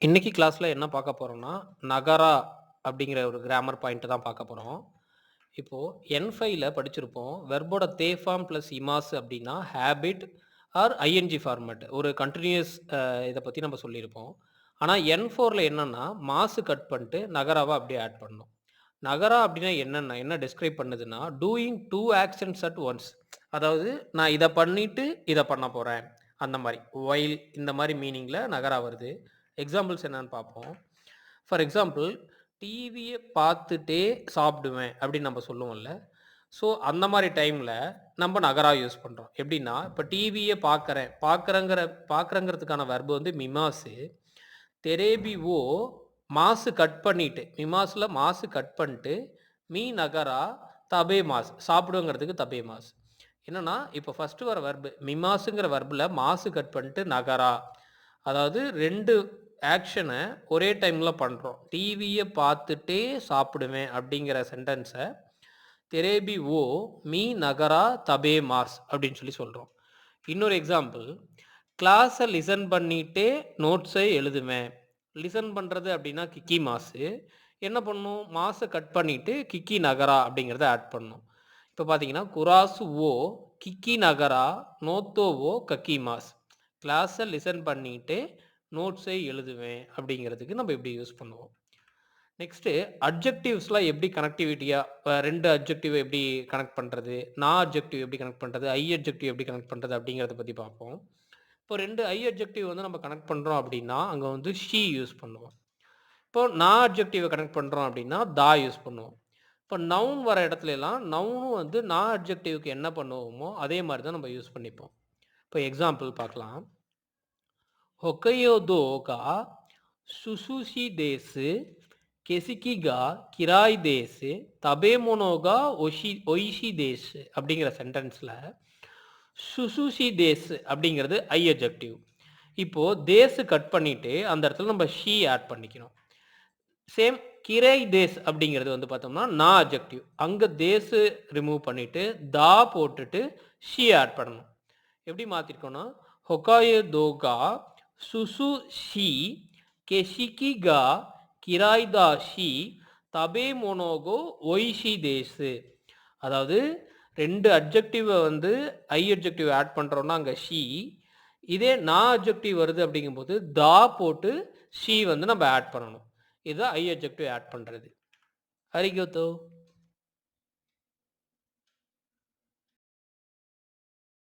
இன்னைக்கு கிளாஸ்ல என்ன பார்க்க போறோம்னா, நகரா அப்படிங்கிற ஒரு கிராமர் பாயிண்ட் தான் பார்க்க போறோம். இப்போ N5ல படிச்சிருப்போம். வெர்போட தே ஃபார்ம் பிளஸ் இமாஸ் அப்படின்னா ஹேபிட் ஆர் ஐஎன்ஜி ஃபார்மேட். ஒரு கன்டினியூயஸ் இத பத்தி நம்ம சொல்லியிருப்போம். ஆனா N4ல என்னன்னா, மாசு கட் பண்ணிட்டு நகராவா அப்படியே ஆட் பண்ணணும். நகரா அப்படின்னா என்னன்னா, என்ன டிஸ்கிரைப் பண்ணுதுன்னா, டூயிங் 2 ஆக்ஷன்ஸ் அட் ஒன்ஸ். அதாவது நான் இத பண்ணிட்டு இத பண்ண போறேன். அந்த மாரி. ஒயில் இந்த மாரி மீனிங்ல நகரா வருது. எக்ஸாம்பிள்ஸ் என்னன்னு பார்ப்போம். ஃபார் எக்ஸாம்பிள் டிவிய பார்த்துட்டே சாப்பிடுவேன் அப்படின்னு நம்ம சொல்லுவோம்ல. ஸோ அந்த மாரி டைம்ல நம்ம நகரா யூஸ் பண்றோம். எப்படின்னா, இப்ப டிவிய பார்க்குறேன். பார்க்குறேங்கிறதுக்கான வெர்ப் வந்து மிமாஸு. தெரேபி ஓ மாசு கட் பண்ணிட்டு, மிமாஸ்ல மாசு கட் பண்ணிட்டு, மீ நகரா தபே மாஸ் சாப்பிடுவேங்கிறதுக்கு தபே மாஸ். என்னன்னா, இப்ப ஃபர்ஸ்ட் வர வெர்ப் மிமாஸுங்கிற வெர்ப்ல மாசு கட் பண்ணிட்டு நகரா. அதாவது 2 ஆக்ஷன ஒரே டைம்ல பண்றோம். டிவிய பார்த்துட்டே சாப்பிடுவேன் அப்படிங்கிற சென்டென்ஸ தெரேபி ஓ மீ நகரா தபே மாஸ் அப்படின்னு சொல்லி சொல்றோம். இன்னொரு எக்ஸாம்பிள், கிளாஸ லிசன் பண்ணிட்டே நோட்ஸை எழுதுவேன். லிசன் பண்றது அப்படின்னா கிக்கி மாசு. என்ன பண்ணணும்? மாச கட் பண்ணிட்டு கிக்கி நகரா அப்படிங்கிறத ஆட் பண்ணணும். இப்ப பார்த்தீங்கன்னா, குராசு ஓ கிக்கி நகரா நோத்தோ ஓ கக்கி மாஸ். கிளாஸ லிசன் பண்ணிட்டு நோட்ஸை எழுதுவேன் அப்படிங்கிறதுக்கு நம்ம இப்படி யூஸ் பண்ணுவோம். நெக்ஸ்ட்டு அட்ஜெக்டிவ்ஸ்லாம் எப்படி கனெக்டிவிட்டியா 2 அட்ஜெக்டிவ் எப்படி கனெக்ட் பண்றது? நான் அட்ஜெக்டிவ் எப்படி கனெக்ட் பண்றது? ஐ அட்ஜெக்டிவ் எப்படி கனெக்ட் பண்றது? அப்படிங்கிறத பத்தி பார்ப்போம். இப்போ 2 ஐ அட்ஜெக்டிவ் வந்து நம்ம கனெக்ட் பண்றோம் அப்படின்னா, அங்க வந்து ஷி யூஸ் பண்ணுவோம். இப்போ நான் அட்ஜெக்டிவ கனெக்ட் பண்றோம் அப்படின்னா, தா யூஸ் பண்ணுவோம். இப்போ நவுன் வர இடத்துலலாம் நவுனும் வந்து நான் அட்ஜெக்டிவ்க்கு என்ன பண்ணுவோமோ, அதே மாரி தான் நம்ம யூஸ் பண்ணிப்போம். இப்போ எக்ஸாம்பிள் பார்க்கலாம். ஹொக்கையோதோ கா சுசுஷி தேசு கெசிகி கா கிராய் தேசு தபேமோனோ கா ஒய்ஷி தேசு அப்படிங்கிற சென்டென்ஸ்ல சுசுஷி தேசு அப்படிங்கிறது ஐ அட்ஜெக்டிவ். இப்போ தேசு கட் பண்ணிட்டு அந்த இடத்துல நம்ம ஷி ஆட் பண்ணிக்கணும். சேம் கிரை தேஸ் அப்படிங்கிறது வந்து பார்த்தோம்னா நான் அட்ஜெக்டிவ். அங்க தேசு ரிமூவ் பண்ணிட்டு தா போட்டுட்டு ஷி ஆட் பண்ணணும். எப்படி மாத்திருக்கோம்னா, ஹொக்காயே தோகா சுசு ஷி கெஷிகி கா கிராய்தா ஷி தபே மோனோகோ ஒய்ஷி தேசு. அதாவது 2 அட்ஜெக்டிவ வந்து ஐ அட்ஜெக்டிவ் ஆட் பண்றோம்னா அங்க ஷி. இதே நான் அட்ஜெக்டிவ் வருது அப்படிங்கும்போது தா போட்டு ஷி வந்து நம்ம ஆட் பண்ணணும். இதுதான் ஐ அட்ஜெக்டிவ் ஆட் பண்றது. அரிகோத்தோ.